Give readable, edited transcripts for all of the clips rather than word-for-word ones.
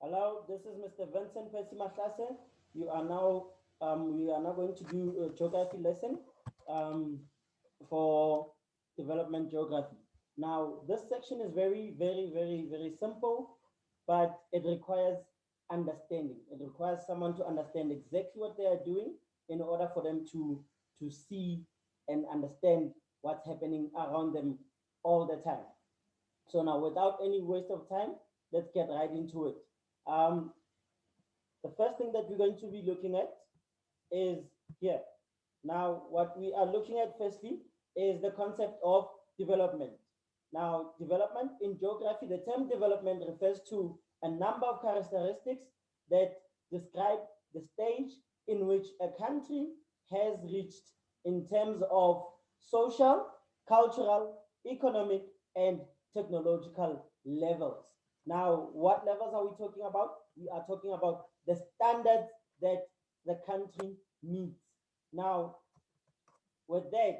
Hello, this is Mr. Vincent Pesimahlase. You are now, we are now going to do a geography lesson um, for development geography. Now, this section is very simple, but it requires understanding. It requires someone to understand exactly what they are doing in order for them to see and understand what's happening around them all the time. So now, without any waste of time, let's get right into it. Um, the first thing that we're going to be looking at is here. Now, what we are looking at firstly is the concept of development. Now, development in geography, the term development refers to a number of characteristics that describe the stage in which a country has reached in terms of social, cultural, economic, and technological levels. Now, what levels are we talking about? We are talking about the standards that the country meets. Now, with that,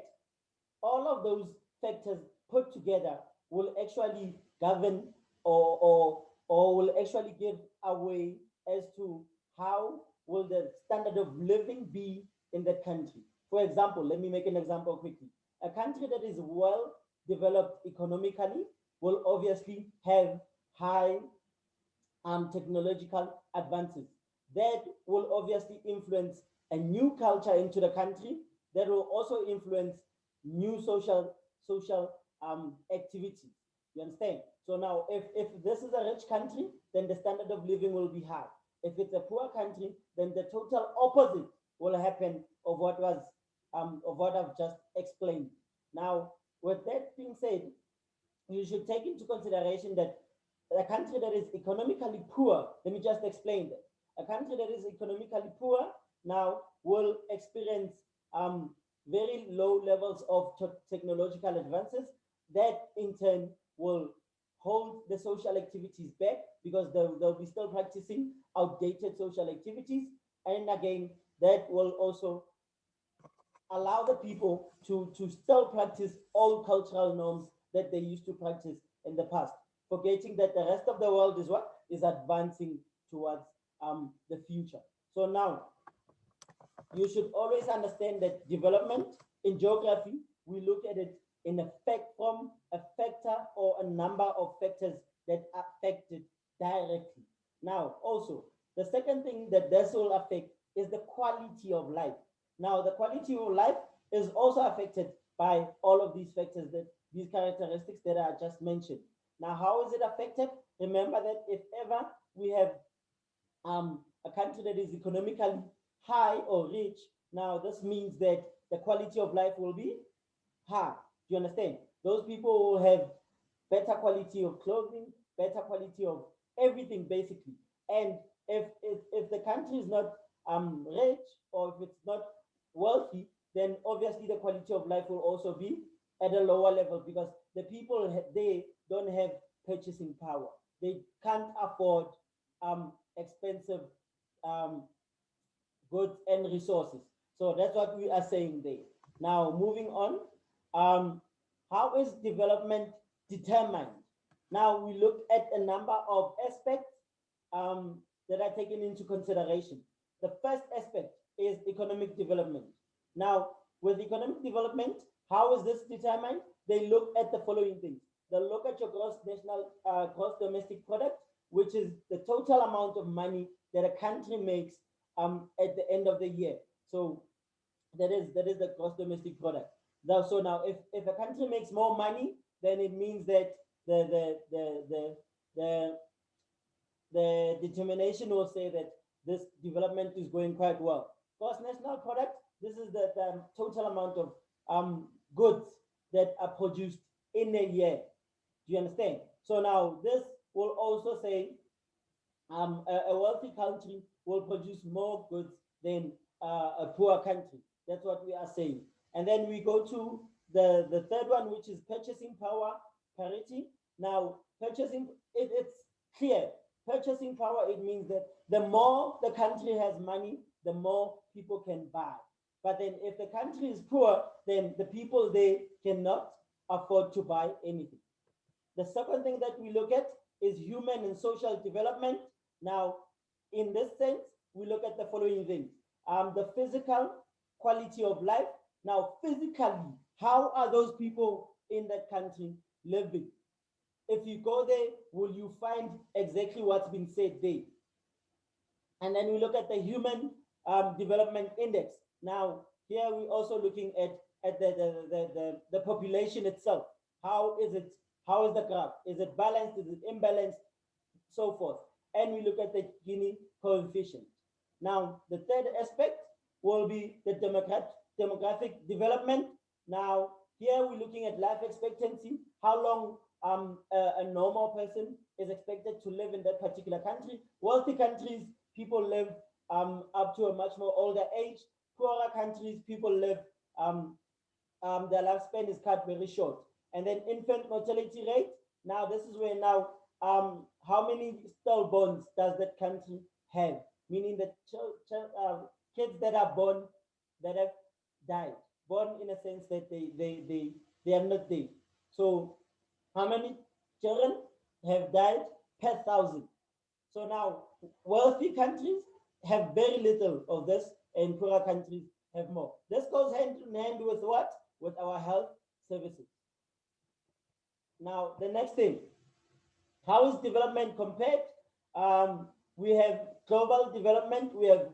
all of those factors put together will actually govern or will actually give a way as to how will the standard of living be in that country. For example, let me make an example quickly. A country that is well developed economically will obviously have high technological advances. That will obviously influence a new culture into the country. That will also influence new social activities. You understand? So now, if this is a rich country, then the standard of living will be high. If it's a poor country, then the total opposite will happen of what I've just explained. Now, with that being said, you should take into consideration that a country that is economically poor, let me just explain that. A country that is economically poor now will experience very low levels of technological advances. That in turn will hold the social activities back because they'll be still practicing outdated social activities. And again, that will also allow the people to still practice all cultural norms that they used to practice in the past, forgetting that the rest of the world is what is advancing towards the future. So now you should always understand that development in geography, we look at it in a fact from a factor or a number of factors that affect it directly. Now, also, the second thing that this will affect is the quality of life. Now, the quality of life is also affected by all of these factors, that these characteristics that I just mentioned. Now, how is it affected? Remember that if ever we have a country that is economically high or rich, now this means that the quality of life will be high. Do you understand? Those people will have better quality of clothing, better quality of everything basically. And if the country is not rich or if it's not wealthy, then obviously the quality of life will also be at a lower level because the people they don't have purchasing power. They can't afford expensive um, goods and resources. So that's what we are saying there. Now, moving on, um, how is development determined? Now, we look at a number of aspects that are taken into consideration. The first aspect is economic development. Now, with economic development, how is this determined? They look at the following things. They look at your gross domestic product, which is the total amount of money that a country makes at the end of the year. So that is the gross domestic product. Now, so now, if a country makes more money, then it means that the the the the the, the determination will say that this development is going quite well. Gross national product. This is the total amount of goods that are produced in a year. Do you understand? So now this will also say a wealthy country will produce more goods than a poor country. That's what we are saying. And then we go to the third one, which is purchasing power parity. Now, it's clear. Purchasing power, it means that the more the country has money, the more people can buy. But then if the country is poor, then the people, they cannot afford to buy anything. The second thing that we look at is human and social development. Now, in this sense, we look at the following things. The physical quality of life. Now, physically, how are those people in that country living? If you go there, will you find exactly what's been said there? And then we look at the human development index. Now, here we're also looking at the population itself. How is it? How is the graph? Is it balanced? Is it imbalanced? So forth. And we look at the Gini coefficient. Now, the third aspect will be the demographic development. Now, here we're looking at life expectancy, how long a normal person is expected to live in that particular country. Wealthy countries, people live up to a much more older age. Poorer countries, people live, their lifespan is cut very short. And then infant mortality rate. Now, this is where now how many stillborns does that country have? Meaning that kids that are born that have died, born in a sense that they are not there. So how many children have died per thousand? So now wealthy countries have very little of this, and poorer countries have more. This goes hand in hand with what? With our health services. Now the next thing, how is development compared? We have global development, we have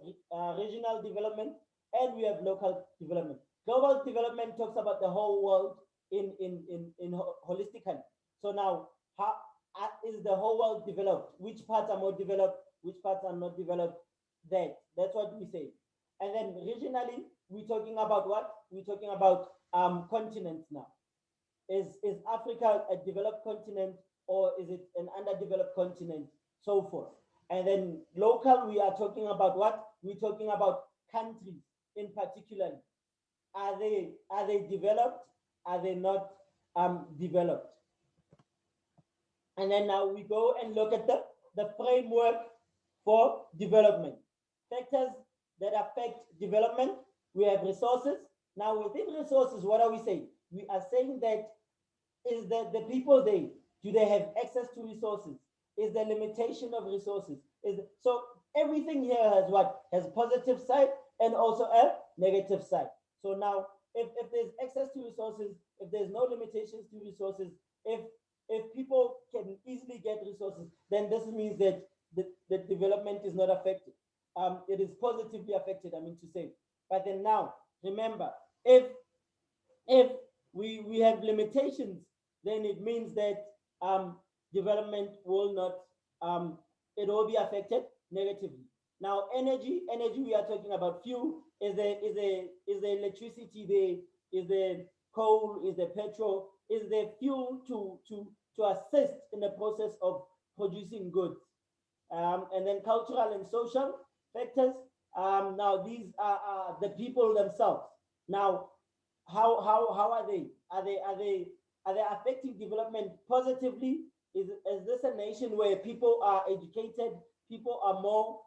regional development, and we have local development. Global development talks about the whole world in holistically. So now, how is the whole world developed? Which parts are more developed? Which parts are not developed? That's what we say. And then regionally, we're talking about what? We're talking about continents now. Is Africa a developed continent, or is it an underdeveloped continent? So forth. And then local, we are talking about what? We're talking about countries in particular. Are they developed? Are they not developed? And then now we go and look at the framework for development. Factors that affect development. We have resources. Now within resources, what are we saying? We are saying that is that the people there, do they have access to resources? Is there limitation of resources? So everything here has what? Has positive side and also a negative side. So now if there's access to resources, if there's no limitations to resources, if people can easily get resources, then this means that the development is not affected. It is positively affected, I mean to say. But then now, remember, if we have limitations, then it means that development will not it will be affected negatively. Now, energy we are talking about fuel. Is the electricity there? Is the coal? Is the petrol? Is the fuel to assist in the process of producing goods? And then cultural and social factors. Now these are the people themselves. Now, how are they? Are they affecting development positively? Is this a nation where people are educated, people are more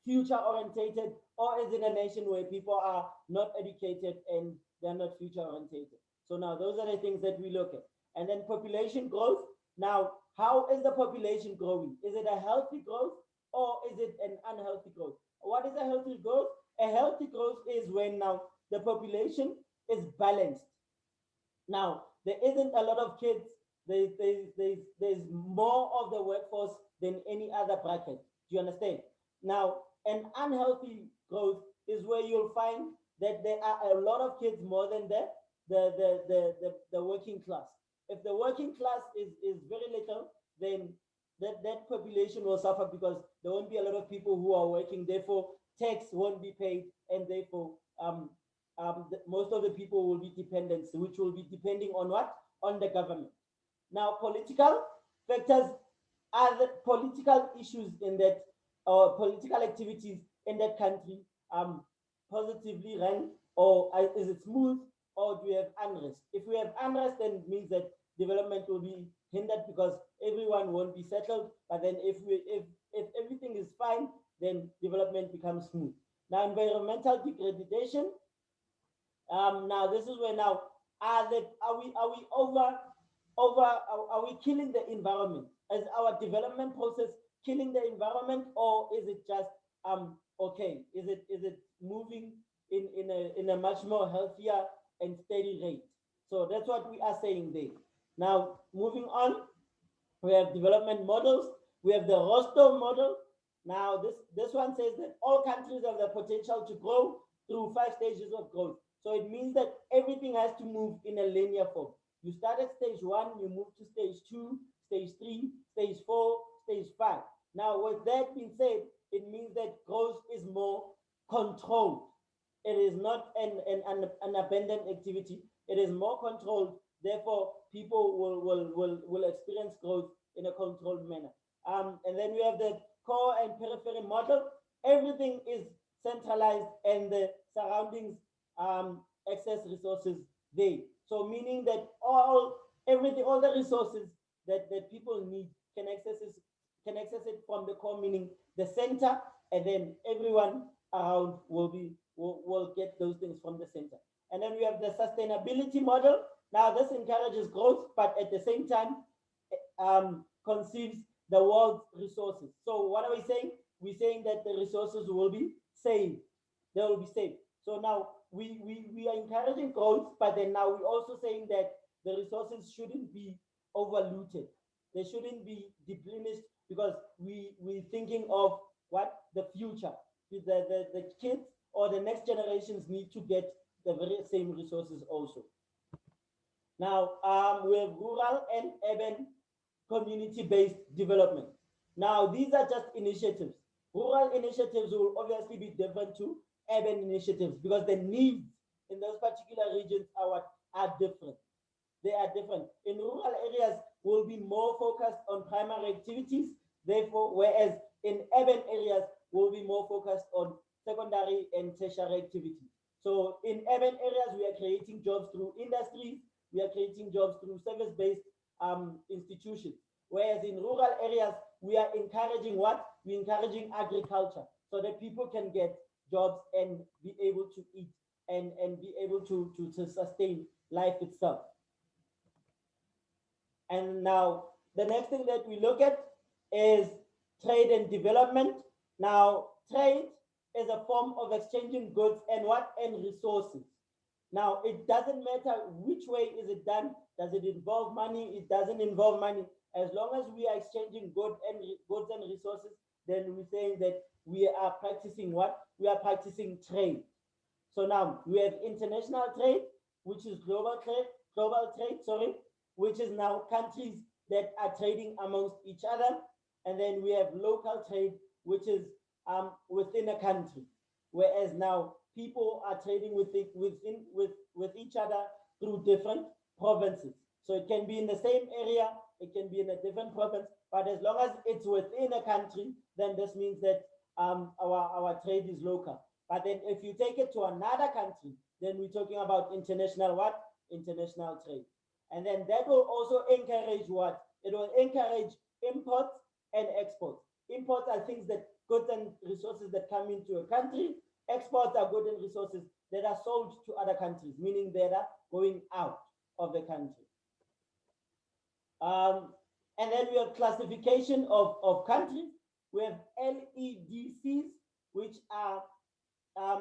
future orientated, or is it a nation where people are not educated and they're not future orientated? So now those are the things that we look at. And then population growth. Now, how is the population growing? Is it a healthy growth or is it an unhealthy growth? What is a healthy growth? A healthy growth is when now the population is balanced. Now, there isn't a lot of kids. There's more of the workforce than any other bracket. Do you understand? Now, an unhealthy growth is where you'll find that there are a lot of kids more than the working class. If the working class is very little, then that population will suffer because there won't be a lot of people who are working. Therefore, tax won't be paid, and therefore, most of the people will be dependents, which will be depending on what? On the government. Now, political factors are the political issues in that, or political activities in that country positively run, or is it smooth, or do we have unrest? If we have unrest, then it means that development will be hindered because everyone won't be settled. But then if everything is fine, then development becomes smooth. Now, environmental degradation. Now this is where now are we killing the environment? Is our development process killing the environment, or is it just okay? Is it moving in a much more healthier and steady rate? So that's what we are saying there. Now moving on, we have development models. We have the Rostov model. Now, this one says that all countries have the potential to grow through 5 stages of growth. So it means that everything has to move in a linear form. You start at stage one, you move to stage two, stage three, stage four, stage five. Now, with that being said, it means that growth is more controlled. It is not an abandoned activity. It is more controlled. Therefore, people will experience growth in a controlled manner. And then we have the core and periphery model. Everything is centralized and the surroundings access resources there. So meaning that all the resources that people need can access it from the core, meaning the center, and then everyone around will get those things from the center. And then we have the sustainability model. Now this encourages growth, but at the same time conceives the world's resources. So what are we saying? We're saying that the resources will be saved. They will be saved. So now we are encouraging growth, but then now we're also saying that the resources shouldn't be overlooted. They shouldn't be depleted, because we're thinking of what the future, the kids or the next generations need to get the very same resources also. Now, we have rural and urban community-based development. Now, these are just initiatives. Rural initiatives will obviously be different to urban initiatives, because the needs in those particular regions are different. They are different. In rural areas, will be more focused on primary activities, therefore, whereas in urban areas, will be more focused on secondary and tertiary activities. So in urban areas, we are creating jobs through industries, we are creating jobs through service-based institutions. Whereas in rural areas, we are encouraging what? We're encouraging agriculture, so that people can get jobs and be able to eat, and be able to sustain life itself. And now the next thing that we look at is trade and development. Now, trade is a form of exchanging goods and what? And resources. Now, it doesn't matter which way is it done. Does it involve money? It doesn't involve money. As long as we are exchanging goods and resources, then we're saying that we are practicing what? We are practicing trade. So now we have international trade, which is global trade, sorry, which is now countries that are trading amongst each other. And then we have local trade, which is within a country. Whereas now people are trading with each other through different provinces. So it can be in the same area, it can be in a different province, but as long as it's within a country, then this means that our trade is local. But then if you take it to another country, then we're talking about international what? International trade. And then that will also encourage what? It will encourage imports and exports. Imports are things that goods and resources that come into a country. Exports are goods and resources that are sold to other countries, meaning that are going out of the country. And then we have classification of countries. We have LEDCs, which are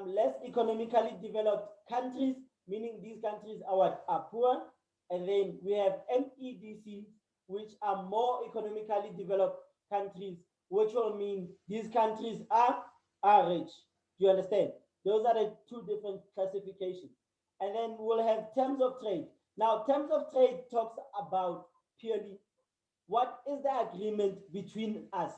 less economically developed countries, meaning these countries are what? Are poor. And then we have MEDCs, which are more economically developed countries, which will mean these countries are rich. Do you understand? Those are the two different classifications. And then we'll have terms of trade. Now, terms of trade talks about purely what is the agreement between us,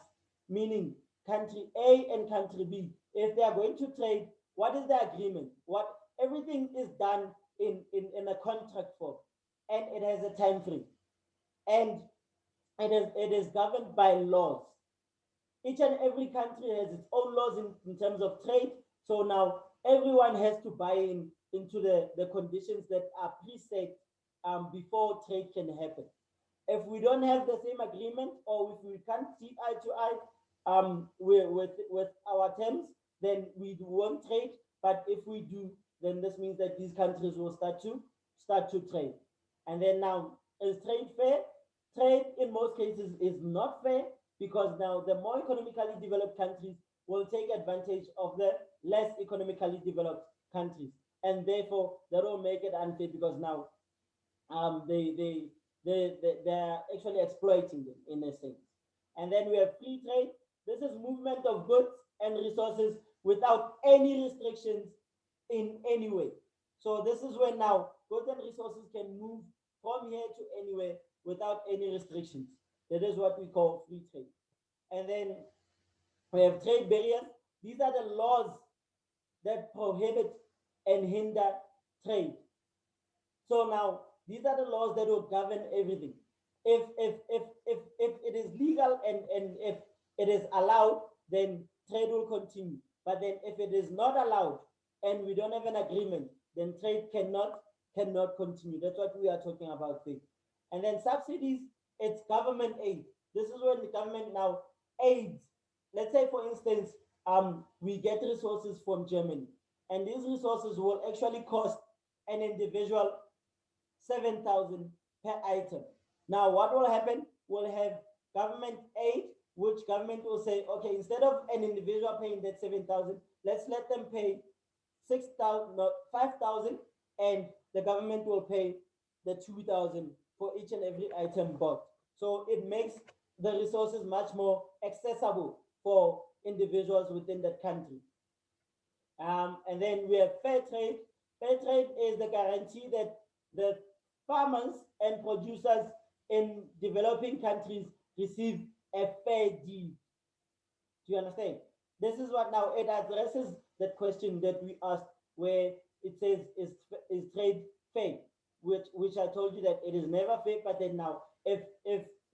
meaning country A and country B. If they are going to trade, what is the agreement? What everything is done in a contract form, and it has a time frame, and it is governed by laws. Each and every country has its own laws in terms of trade. So now everyone has to buy into the conditions that are preset before trade can happen. If we don't have the same agreement, or if we can't see eye to eye with our terms, then we won't trade. But if we do, then this means that these countries will start to trade. And then now, is trade fair? Trade in most cases is not fair, because now the more economically developed countries will take advantage of the less economically developed countries, and therefore that will make it unfair because now they're actually exploiting them in a sense. And then we have free trade. This is movement of goods and resources without any restrictions in any way. So this is when now goods and resources can move from here to anywhere without any restrictions. That is what we call free trade. And then we have trade barriers. These are the laws that prohibit and hinder trade. So now these are the laws that will govern everything. If it is legal and if it is allowed, then trade will continue. But then if it is not allowed and we don't have an agreement, then trade cannot continue. That's what we are talking about there. And then subsidies, it's government aid. This is when the government now aids. Let's say, for instance, we get resources from Germany, and these resources will actually cost an individual 7,000 per item. Now, what will happen? We'll have government aid, which government will say, okay, instead of an individual paying that 7,000, let's let them pay 6,000, no, 5,000, and the government will pay the 2,000 for each and every item bought. So it makes the resources much more accessible for individuals within that country. And then we have fair trade. Fair trade is the guarantee that the farmers and producers in developing countries receive a fair deal. Do you understand? This is what now it addresses that question that we asked, where it says is trade fair, which I told you that it is never fair. But then now, if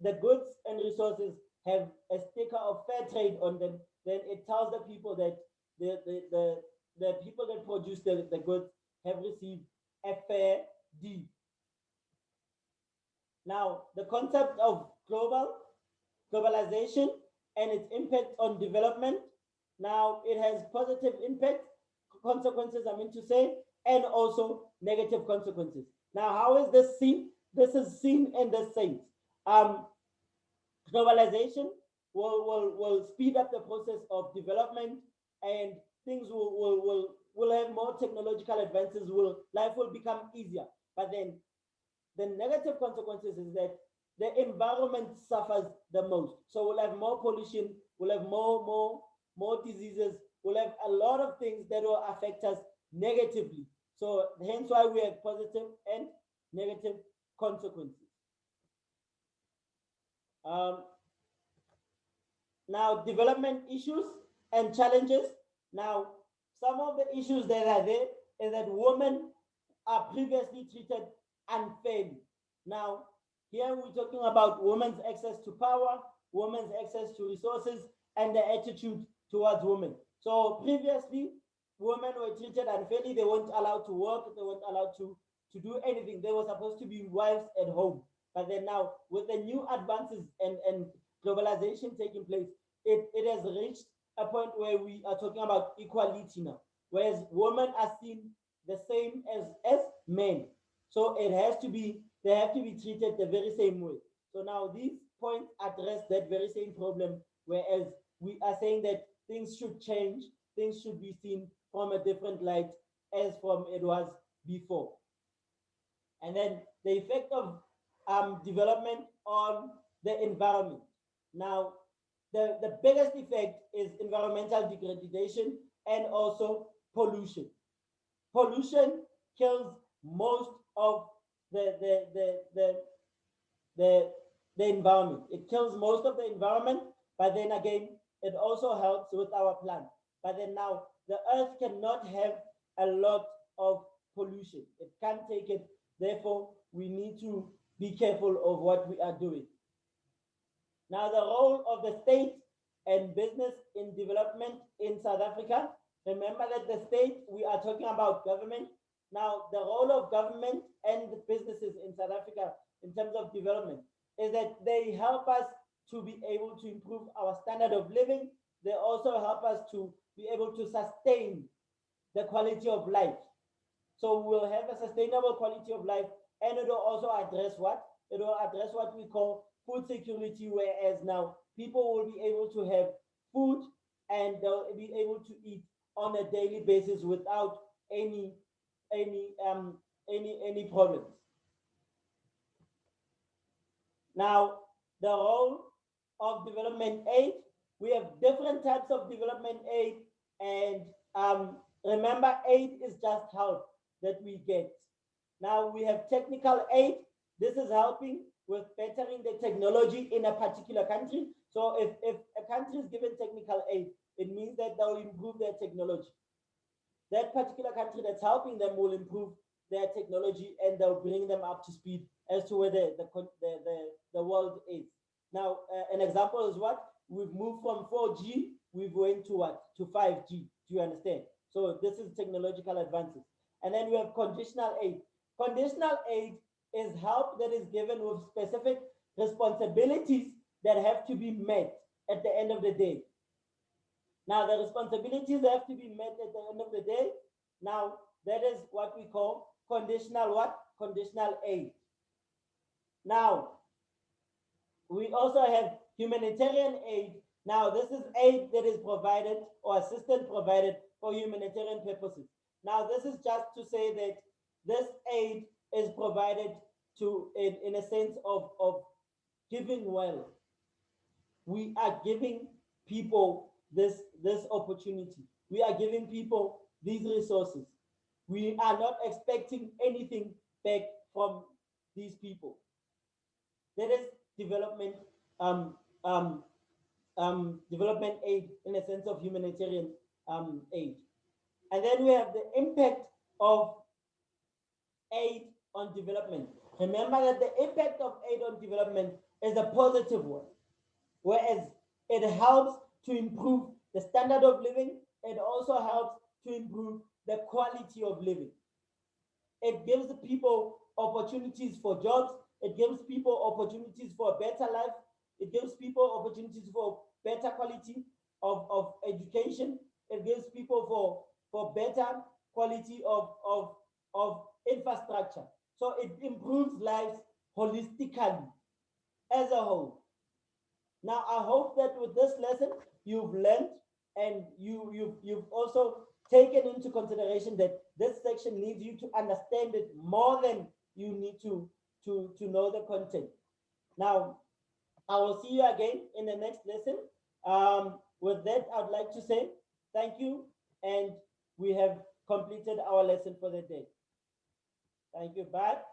the goods and resources have a sticker of fair trade on them, then it tells the people that the people that produce the goods have received a fair deal. Now, the concept of globalization and its impact on development. Now, it has positive impact, consequences, I mean to say, and also negative consequences. Now, how is this seen? This is seen in the sense. Globalization will speed up the process of development, and things will have more technological advances, life will become easier. But then the negative consequences is that the environment suffers the most. So we'll have more pollution, we'll have more diseases, we'll have a lot of things that will affect us negatively. So hence why we have positive and negative consequences. Now, development issues and challenges. Now, some of the issues that are there is that women are previously treated unfairly. Now, here we're talking about women's access to power, women's access to resources, and the attitude towards women. So previously, women were treated unfairly. They weren't allowed to work. They weren't allowed to do anything. They were supposed to be wives at home. But then now, with the new advances and globalization taking place, it has reached a point where we are talking about equality now, whereas women are seen the same as men. So they have to be treated the very same way. So now these points address that very same problem, whereas we are saying that things should change, things should be seen from a different light as from it was before. And then the effect of development on the environment. Now, the biggest effect is environmental degradation and also pollution. Pollution kills most of the the the the the, the environment. It kills most of the environment, but then again, it also helps with our plant. But then now, the earth cannot have a lot of pollution. It can't take it. Therefore, we need to be careful of what we are doing. Now, the role of the state and business in development in South Africa. Remember that the state, we are talking about government. Now, the role of government and the businesses in South Africa in terms of development is that they help us to be able to improve our standard of living. They also help us to be able to sustain the quality of life. So we'll have a sustainable quality of life, and it will also address what? It will address what we call food security, whereas now people will be able to have food and they'll be able to eat on a daily basis without any any um any problems. Now, the role of development aid, we have different types of development aid, and remember, aid is just help that we get. Now, we have technical aid. This is helping with bettering the technology in a particular country. So, if a country is given technical aid, it means that they'll improve their technology. That particular country that's helping them will improve their technology and they'll bring them up to speed as to where the world is. Now, an example is what? We've moved from 4G, we've went to what? To 5G. Do you understand? So this is technological advances. And then we have conditional aid. Conditional aid is help that is given with specific responsibilities that have to be met at the end of the day. Now, the responsibilities have to be met at the end of the day. Now, that is what we call conditional what? Conditional aid. Now, we also have humanitarian aid. Now, this is aid that is provided or assistance provided for humanitarian purposes. Now, this is just to say that this aid is provided to in a sense of giving well. We are giving people this opportunity. We are giving people these resources. We are not expecting anything back from these people. That is development um, um, development aid in a sense of humanitarian aid. And then we have the impact of aid on development. Remember that the impact of aid on development is a positive one, whereas it helps to improve the standard of living. It also helps to improve the quality of living. It gives the people opportunities for jobs. It gives people opportunities for a better life. It gives people opportunities for better quality of education. It gives people for better quality of infrastructure. So it improves lives holistically as a whole. Now, I hope that with this lesson, you've learned and you've also taken into consideration that this section needs you to understand it more than you need to know the content. Now, I will see you again in the next lesson. With that, I'd like to say thank you, and we have completed our lesson for the day. Thank you. Bye.